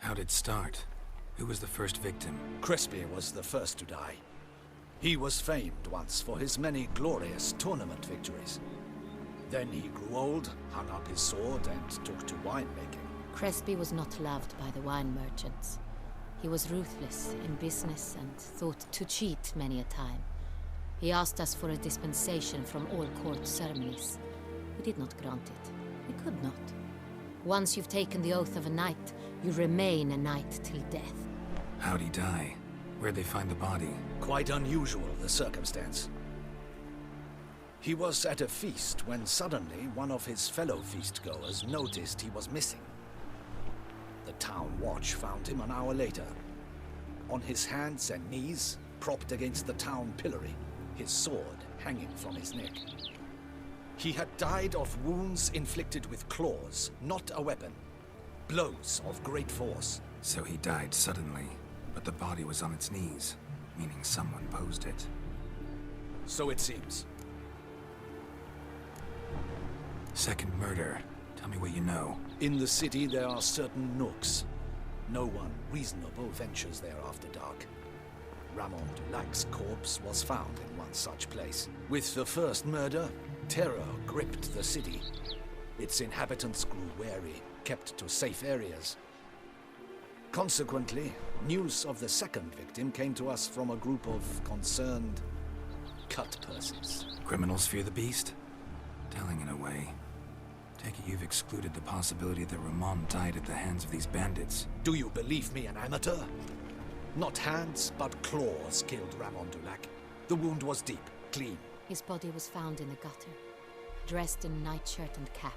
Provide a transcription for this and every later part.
How'd it start? Who was the first victim? Crespi was the first to die. He was famed once for his many glorious tournament victories. Then he grew old, hung up his sword, and took to winemaking. Crespi was not loved by the wine merchants. He was ruthless in business and thought to cheat many a time. He asked us for a dispensation from all court ceremonies. We did not grant it. We could not. Once you've taken the oath of a knight, you remain a knight till death. How'd he die? Where'd they find the body? Quite unusual, the circumstance. He was at a feast when suddenly one of his fellow feastgoers noticed he was missing. The town watch found him an hour later. On his hands and knees, propped against the town pillory, his sword hanging from his neck. He had died of wounds inflicted with claws, not a weapon. Blows of great force. So he died suddenly, but the body was on its knees, meaning someone posed it. So it seems. Second murder. Tell me what you know. In the city there are certain nooks. No one reasonable ventures there after dark. Ramon Dulac's corpse was found in one such place. With the first murder, terror gripped the city. Its inhabitants grew wary, kept to safe areas. Consequently, news of the second victim came to us from a group of concerned cut-purses. Criminals fear the beast? Telling in a way. Take it you've excluded the possibility that Ramon died at the hands of these bandits. Do you believe me an amateur? Not hands, but claws killed Ramon Dulac. The wound was deep, clean. His body was found in the gutter, dressed in nightshirt and cap,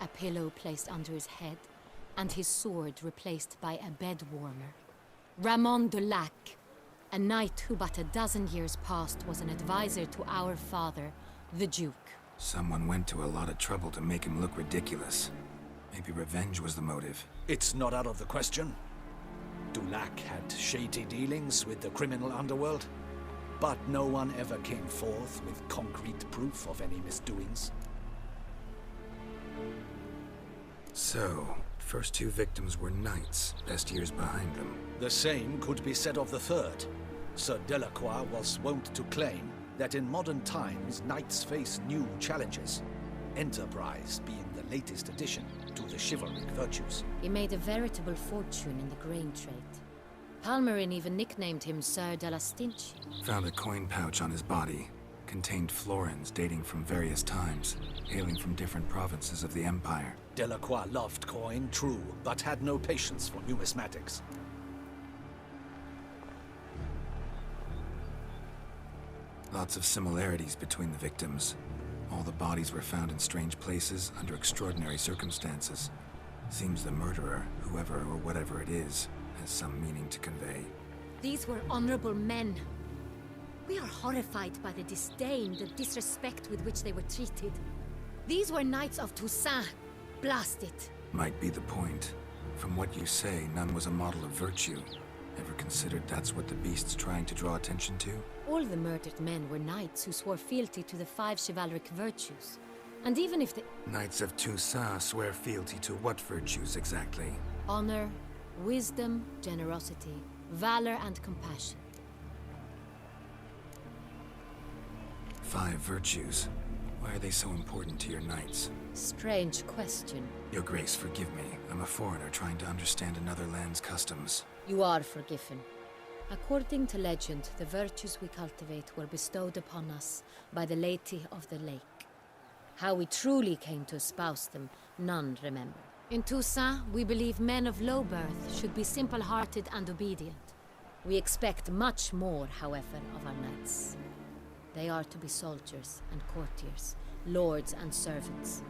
a pillow placed under his head, and his sword replaced by a bed warmer. Ramon Dulac, a knight who but a dozen years past was an advisor to our father, the Duke. Someone went to a lot of trouble to make him look ridiculous. Maybe revenge was the motive. It's not out of the question. Dulac had shady dealings with the criminal underworld, but no one ever came forth with concrete proof of any misdoings. So, first two victims were knights, best years behind them. The same could be said of the third. Sir Delacroix was wont to claim that in modern times knights face new challenges, enterprise being the latest addition to the chivalric virtues. He made a veritable fortune in the grain trade. Palmerin even nicknamed him Sir de la Stinchi. Found a coin pouch on his body. Contained florins dating from various times, hailing from different provinces of the Empire. Delacroix loved coin, true, but had no patience for numismatics. Lots of similarities between the victims. All the bodies were found in strange places under extraordinary circumstances. Seems the murderer, whoever or whatever it is, has some meaning to convey. These were honorable men. We are horrified by the disdain, the disrespect with which they were treated. These were knights of Toussaint. Blast it. Might be the point. From what you say, none was a model of virtue. Ever considered that's what the beast's trying to draw attention to? All the murdered men were knights who swore fealty to the 5 chivalric virtues. And even if the Knights of Toussaint swear fealty to what virtues exactly? honor, wisdom, generosity, valor, and compassion. 5 virtues. Why are they so important to your knights? Strange question. Your Grace, forgive me. I'm a foreigner trying to understand another land's customs. You are forgiven. According to legend, the virtues we cultivate were bestowed upon us by the Lady of the Lake. How we truly came to espouse them, none remember. In Toussaint, we believe men of low birth should be simple-hearted and obedient. We expect much more, however, of our knights. They are to be soldiers and courtiers, lords and servants.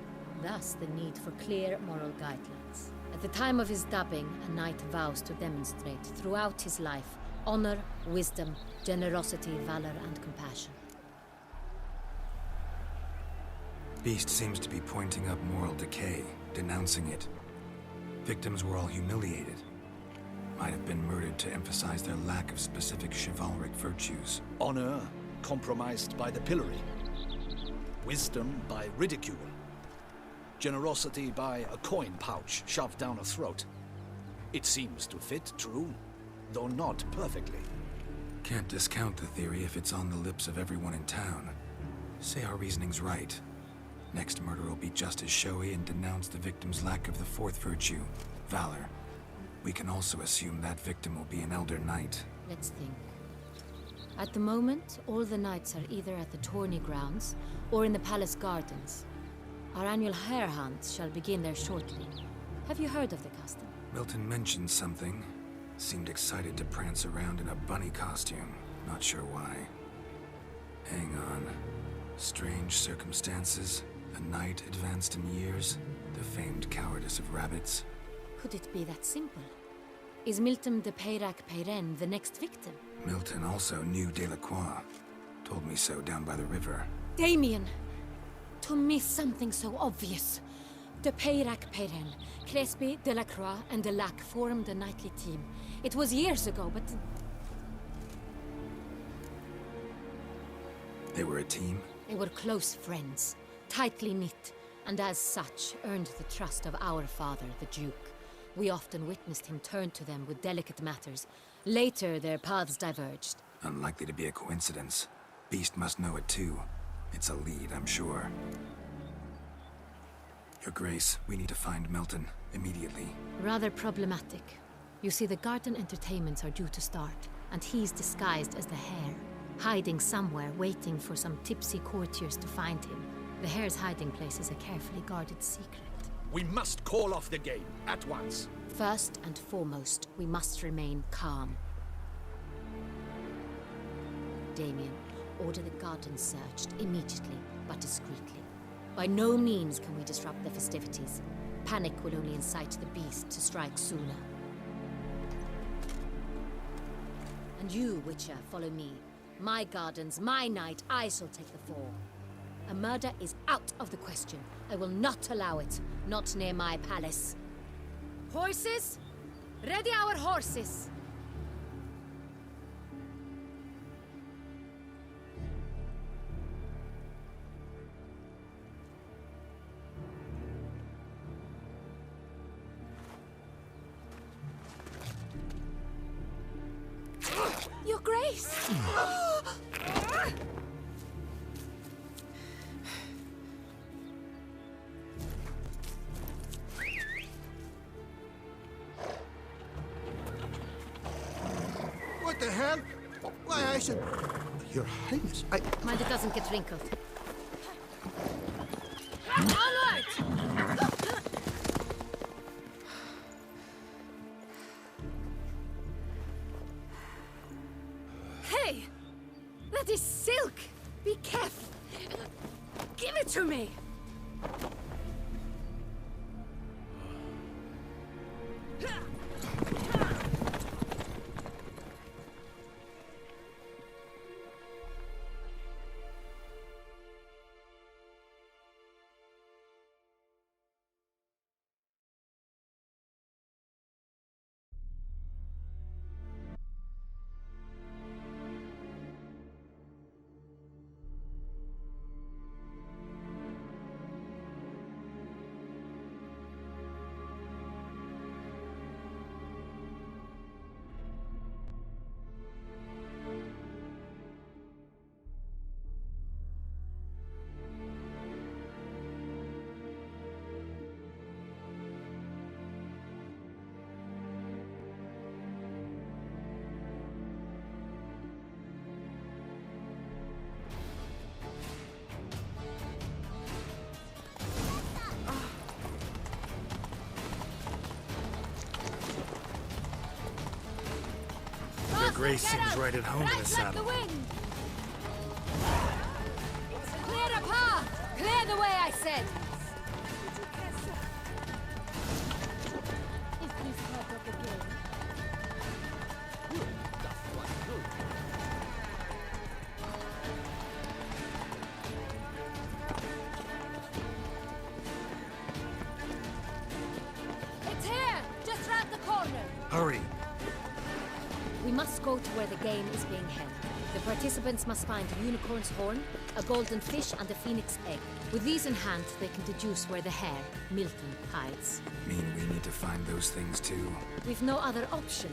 Thus the need for clear moral guidelines. At the time of his dubbing, a knight vows to demonstrate throughout his life honor, wisdom, generosity, valor, and compassion. Beast seems to be pointing up moral decay, denouncing it. Victims were all humiliated. Might have been murdered to emphasize their lack of specific chivalric virtues. Honor compromised by the pillory. Wisdom by ridicule. Generosity by a coin pouch shoved down a throat. It seems to fit, true, though not perfectly. Can't discount the theory if it's on the lips of everyone in town. Say our reasoning's right. Next murderer will be just as showy and denounce the victim's lack of the fourth virtue, valor. We can also assume that victim will be an elder knight. Let's think. At the moment, all the knights are either at the tourney grounds or in the palace gardens. Our annual hare hunt shall begin there shortly. Have you heard of the custom? Milton mentioned something. Seemed excited to prance around in a bunny costume. Not sure why. Hang on. Strange circumstances. A knight advanced in years. The famed cowardice of rabbits. Could it be that simple? Is Milton de Peyrac Peyren the next victim? Milton also knew Delacroix. Told me so down by the river. Damien! To miss something so obvious. De Peyrac Peyren, Crespi, Delacroix, and Delac formed a knightly team. It was years ago, but... They were a team? They were close friends, tightly knit, and as such earned the trust of our father, the Duke. We often witnessed him turn to them with delicate matters. Later, their paths diverged. Unlikely to be a coincidence. Beast must know it too. It's a lead, I'm sure. Your Grace, we need to find Milton, immediately. Rather problematic. You see, the garden entertainments are due to start, and he's disguised as the hare, hiding somewhere, waiting for some tipsy courtiers to find him. The hare's hiding place is a carefully guarded secret. We must call off the game, at once. First and foremost, we must remain calm. Damien, order the garden searched immediately, but discreetly. By no means can we disrupt the festivities. Panic will only incite the beast to strike sooner. And you, Witcher, follow me. My gardens, my night, I shall take the fall. A murder is out of the question. I will not allow it. Not near my palace. Horses? Ready our horses! Your Grace! What the hell? Why, I should... Your Highness, Mind it doesn't get wrinkled. Onward! Hey! That is silk! Be careful! Give it to me! Grace seems right at home in the Like saddle. the wind. Clear the path! Clear the way, I said! Is this part of the game? It's here! Just round the corner! Hurry! We must go to where the game is being held. The participants must find a unicorn's horn, a golden fish, and a phoenix egg. With these in hand, they can deduce where the hare, Milton, hides. Mean we need to find those things too? We've no other option,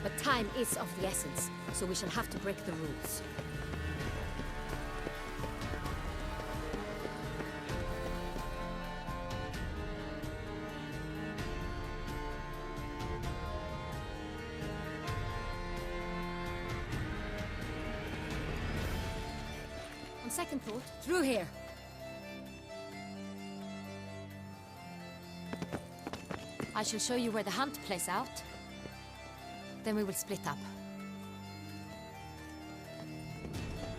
but time is of the essence, so we shall have to break the rules. On second thought, through here. I shall show you where the hunt plays out. Then we will split up.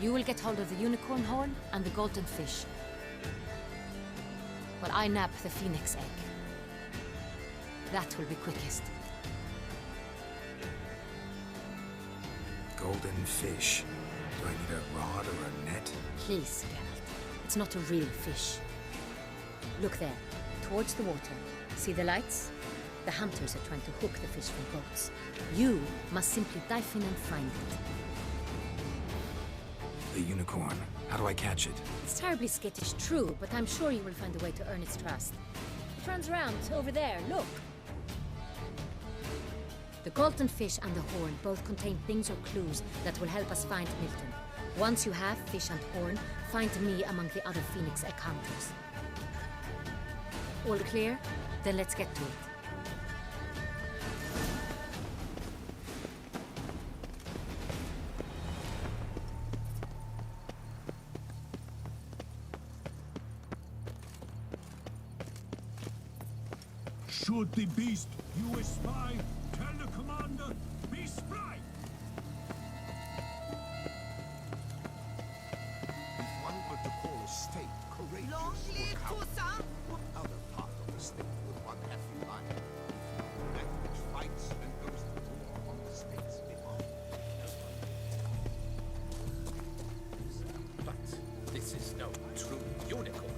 You will get hold of the unicorn horn and the golden fish, while I nab the phoenix egg. That will be quickest. Golden fish. Do I need a rod or a net? Please, Geralt. It's not a real fish. Look there, towards the water. See the lights? The hunters are trying to hook the fish from boats. You must simply dive in and find it. The unicorn. How do I catch it? It's terribly skittish, true, but I'm sure you will find a way to earn its trust. It runs around, over there, look. The golden fish and the horn both contain things or clues that will help us find Milton. Once you have fish and horn, find me among the other Phoenix Egg hunters. All clear? Then let's get to it. Should the beast you espy, tell the commander, beast fly! If one were to call a state courageous, Long live Toussaint! what other part of the state would one have in mind? That which fights and goes to war on the state's behalf. But this is no true unicorn.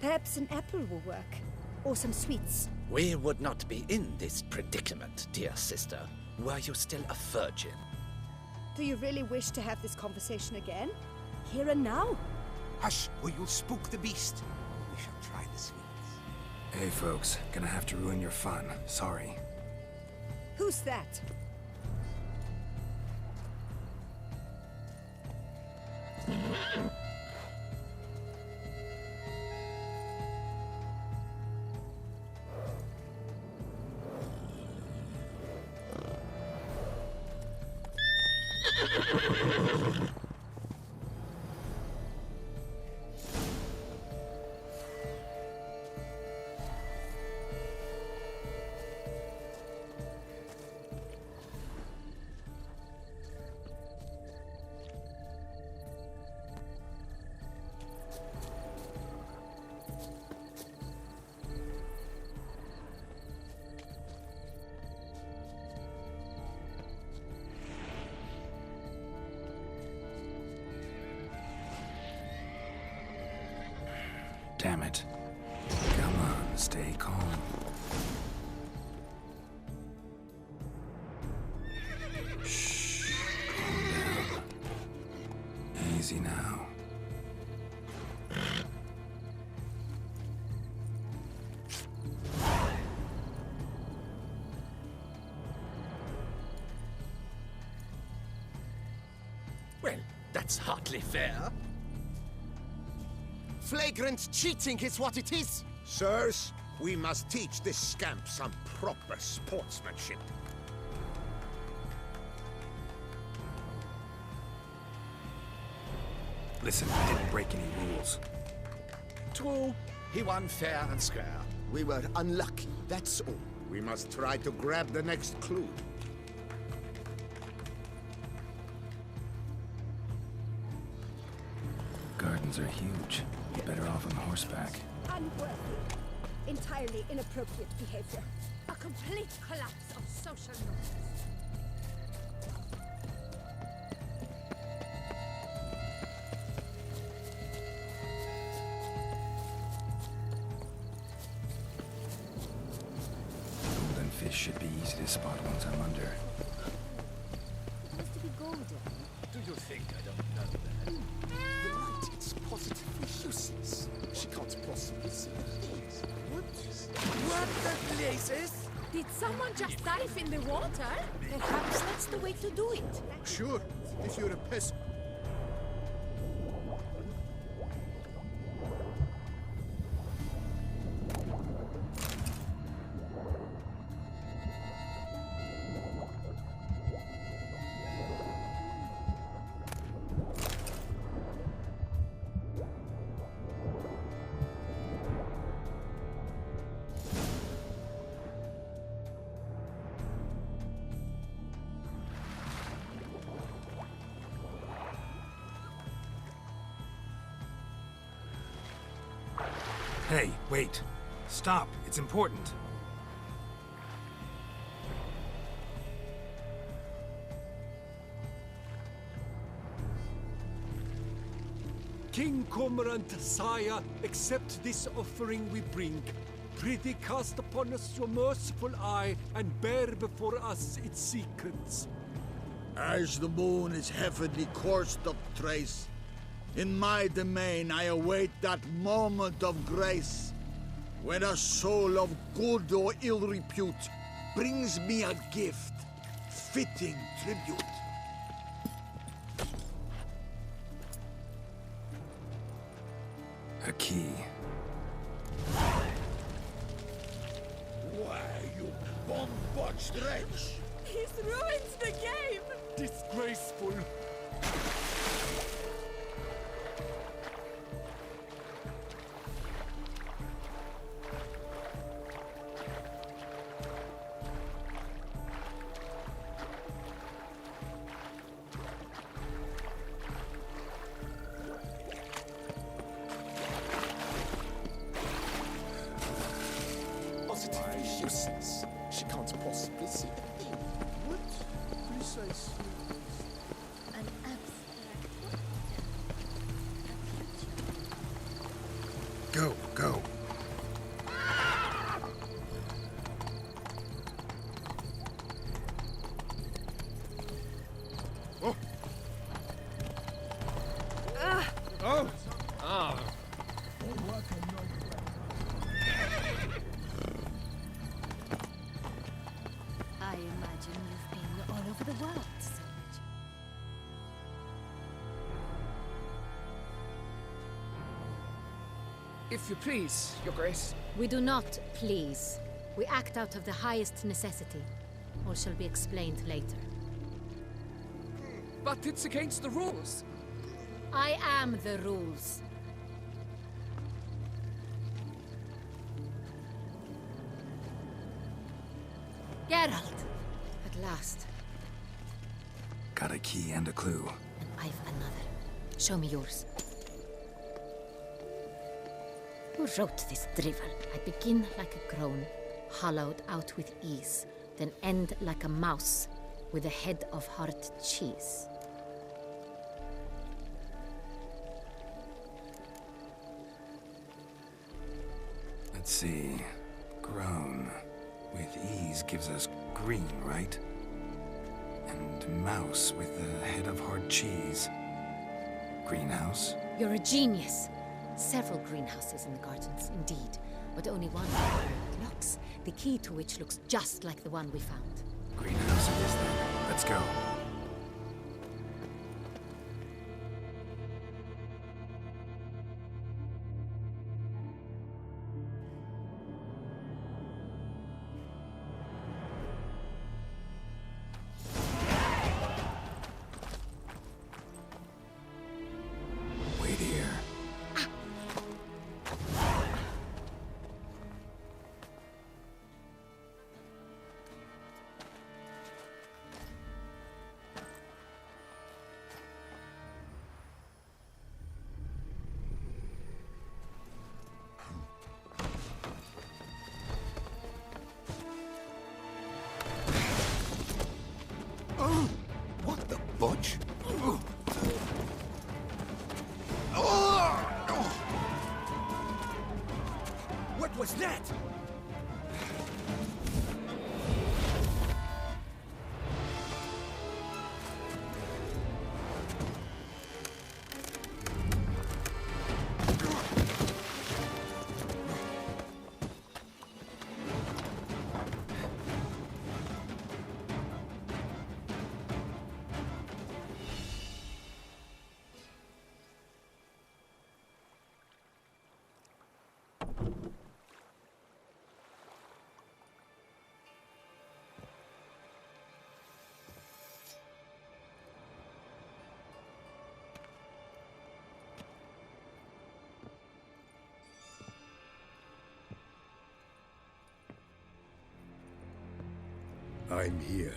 Perhaps an apple will work. Or some sweets. We would not be in this predicament, dear sister, were you still a virgin. Do you really wish to have this conversation again? Here and now? Hush, or you'll spook the beast. We shall try the sweets. Hey folks, gonna have to ruin your fun. Sorry. Who's that? Damn it. Come on, stay calm. Shh. Calm down. Easy now. Well, that's hardly fair. Flagrant cheating is what it is! Sirs, we must teach this scamp some proper sportsmanship. Listen, I didn't break any rules. True, he won fair and square. We were unlucky, that's all. We must try to grab the next clue. Gardens are huge. Better off on horseback. Unworthy. Entirely inappropriate behavior. A complete collapse of social norms. Easy to spot once I'm under. It has to be golden. Do you think I don't know that? The light, it's positively useless. She can't possibly see things. What the blazes? Did someone just dive in the water? Perhaps that's the way to do it. Sure, if you're a peasant. Hey, wait. Stop. It's important. King Cormorant, sire, accept this offering we bring. Prithee cast upon us your merciful eye, and bear before us its secrets. As the moon is heavily coursed of trace, in my domain I await that moment of grace, when a soul of good or ill repute brings me a gift, fitting tribute. A key. Why, you bomb-botched wretch! He's ruined the game! Disgraceful. Positively useless. She can't possibly see things. What? Precisely. An abstract. Go, go. I imagine you've been all over the world, Sage. If you please, Your Grace. We do not please. We act out of the highest necessity. All shall be explained later. But it's against the rules. I am the rules. Geralt! At last. Got a key and a clue. And I've another. Show me yours. Who wrote this drivel? I begin like a groan, hollowed out with ease, then end like a mouse, with a head of hard cheese. Let's see. Grown. With ease gives us green, right? And mouse with the head of hard cheese. Greenhouse? You're a genius. Several greenhouses in the gardens, indeed, but only one with locks, the key to which looks just like the one we found. Greenhouse it is then. Let's go. Wait here. What the butch? What was that? I'm here.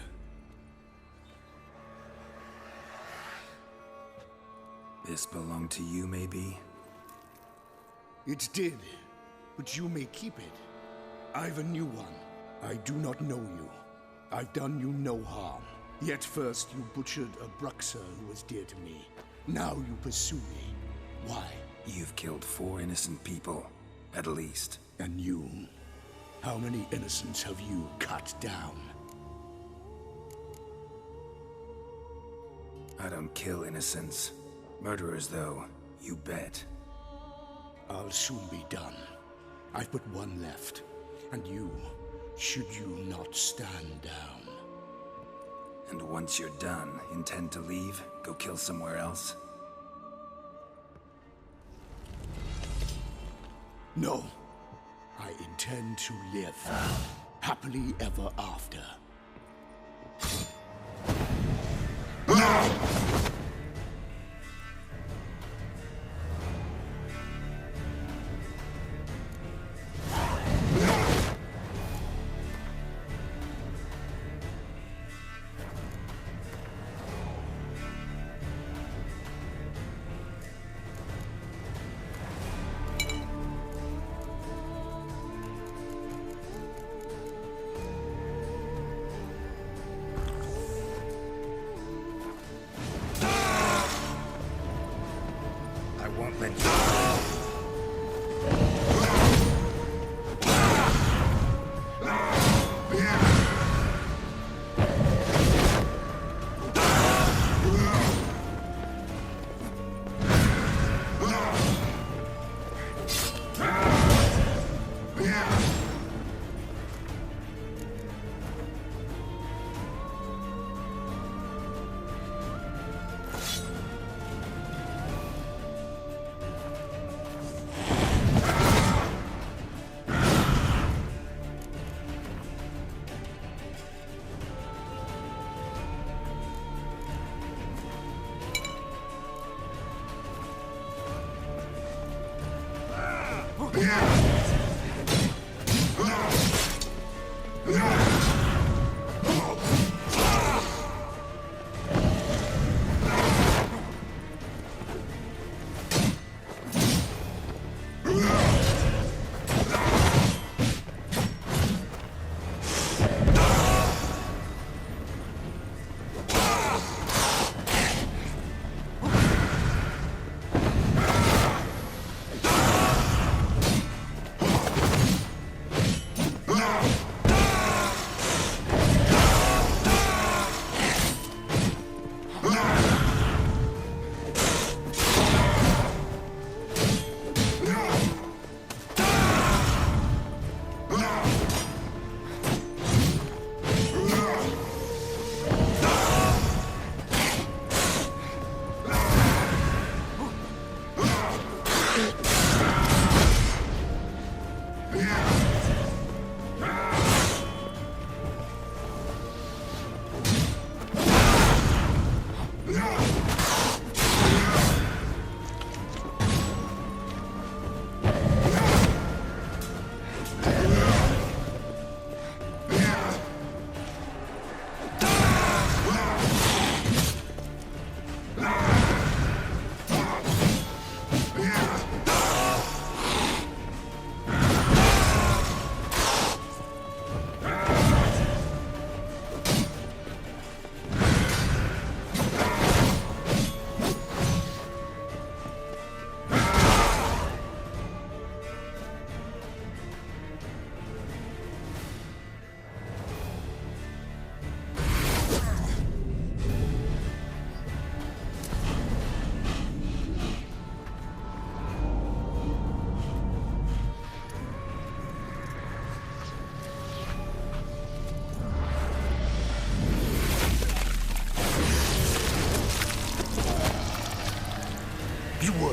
This belonged to you, maybe? It did, but you may keep it. I've a new one. I do not know you. I've done you no harm. Yet first you butchered a Bruxer who was dear to me. Now you pursue me. Why? You've killed 4 innocent people, at least. And you? How many innocents have you cut down? I don't kill innocents. Murderers, though, you bet. I'll soon be done. I've but one left. And you, should you not stand down. And once you're done, intend to leave? Go kill somewhere else? No. I intend to live. Happily ever after.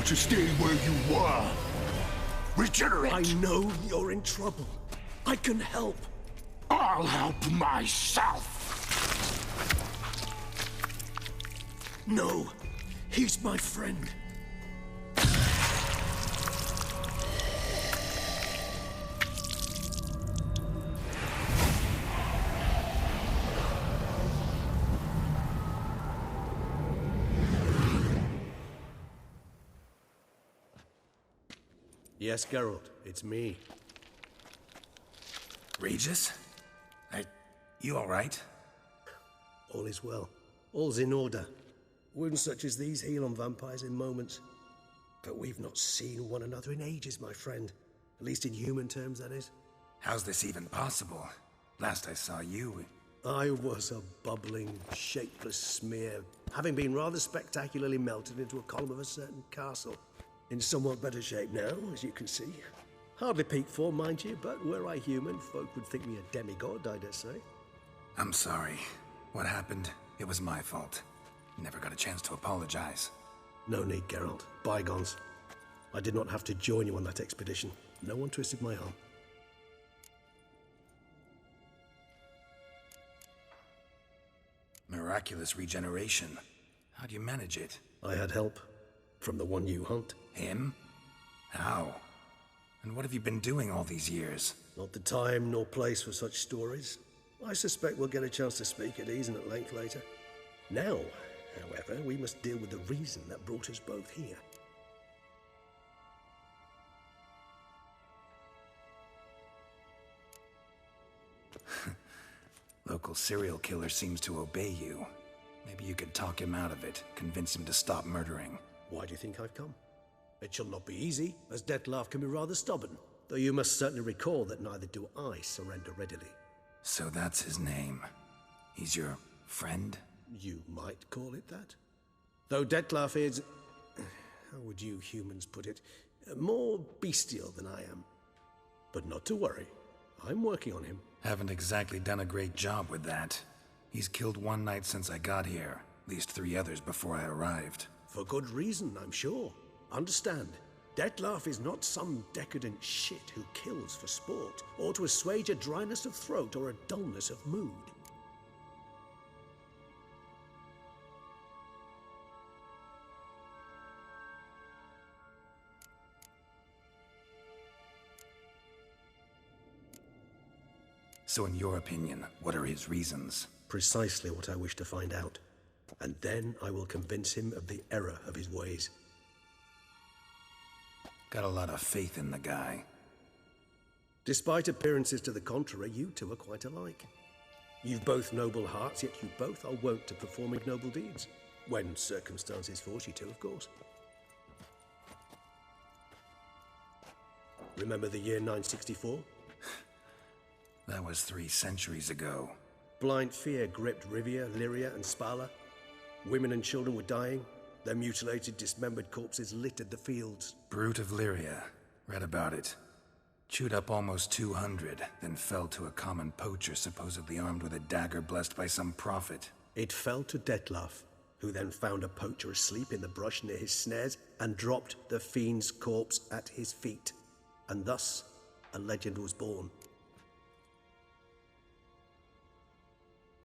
To stay where you were. Regenerate! I know you're in trouble. I can help. I'll help myself. No, he's my friend. Yes, Geralt, it's me. Regis? You alright? All is well. All's in order. Wounds such as these heal on vampires in moments. But we've not seen one another in ages, my friend. At least in human terms, that is. How's this even possible? Last I saw you... I was a bubbling, shapeless smear, having been rather spectacularly melted into a column of a certain castle. In somewhat better shape now, as you can see. Hardly peak form, mind you, but were I human, folk would think me a demigod, I dare say. I'm sorry. What happened? It was my fault. Never got a chance to apologize. No need, Geralt. Bygones. I did not have to join you on that expedition. No one twisted my arm. Miraculous regeneration. How'd you manage it? I had help. From the one you hunt. Him? How? And what have you been doing all these years? Not the time nor place for such stories. I suspect we'll get a chance to speak at ease and at length later. Now, however, we must deal with the reason that brought us both here. Local serial killer seems to obey you. Maybe you could talk him out of it, convince him to stop murdering. Why do you think I've come? It shall not be easy, as Dettlaff can be rather stubborn. Though you must certainly recall that neither do I surrender readily. So that's his name. He's your friend? You might call it that. Though Dettlaff is... how would you humans put it? More bestial than I am. But not to worry. I'm working on him. Haven't exactly done a great job with that. He's killed one knight since I got here. At least 3 others before I arrived. For good reason, I'm sure. Understand, Dettlaff is not some decadent shit who kills for sport, or to assuage a dryness of throat or a dullness of mood. So in your opinion, what are his reasons? Precisely what I wish to find out. And then I will convince him of the error of his ways. Got a lot of faith in the guy. Despite appearances to the contrary, you two are quite alike. You've both noble hearts, yet you both are wont to perform ignoble deeds. When circumstances force you to, of course. Remember the year 964? That was 3 centuries ago. Blind fear gripped Rivia, Lyria, and Spala. Women and children were dying. Their mutilated, dismembered corpses littered the fields. Brute of Lyria. Read about it. Chewed up almost 200, then fell to a common poacher supposedly armed with a dagger blessed by some prophet. It fell to Dettlaff, who then found a poacher asleep in the brush near his snares and dropped the fiend's corpse at his feet. And thus, a legend was born.